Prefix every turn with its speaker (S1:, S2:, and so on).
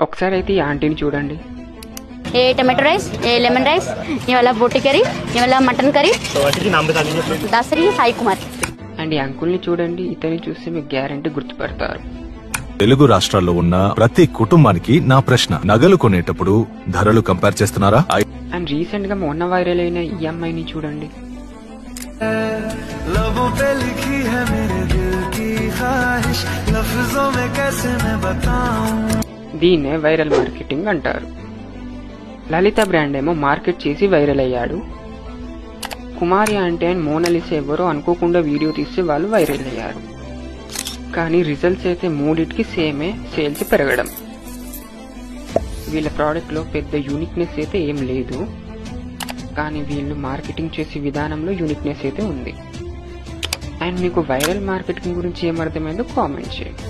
S1: ఒకసారి అయితే ఈ ఆంటీని చూడండి.
S2: ये टमाटो राइस, ये लेमन राइस, ये वाला बोटी करी, ये वाला mutton curry. Dasari Sai Kumar.
S1: And ఈ అంకుల్ని చూడండి. ఇతన్ని చూస్తే మీకు గ్యారంటీ గుర్తుపడతారు.
S3: తెలుగు రాష్ట్రాల్లో ఉన్న ప్రతి కుటుంబానికి నా ప్రశ్న, నగలు కొనేటప్పుడు ధరలు కంపేర్ చేస్తున్నారా?
S1: అండ్ రీసెంట్ గా మొన్న వైరల్ అయిన ఈ అమ్మాయిని చూడండి. దీన్నే వైరల్ మార్కెటింగ్ అంటారు. లలిత బ్రాండ్ ఏమో మార్కెట్ చేసి వైరల్ అయ్యాడు. కుమారి అంటే అండ్ మోనాలిసా ఎవరో అనుకోకుండా వీడియో తీస్తే వాళ్ళు వైరల్ అయ్యారు. కానీ రిజల్ట్స్ అయితే మూడిటికి సేమే, సేల్స్ పెరగడం. వీళ్ళ ప్రోడక్ట్ లో పెద్ద యూనిక్నెస్ అయితే ఏం లేదు, కానీ వీళ్ళు మార్కెటింగ్ చేసే విధానంలో యూనిక్నెస్ అయితే ఉంది. అండ్ మీకు వైరల్ మార్కెటింగ్ గురించి ఏమర్థమైందో కామెంట్ చేయండి.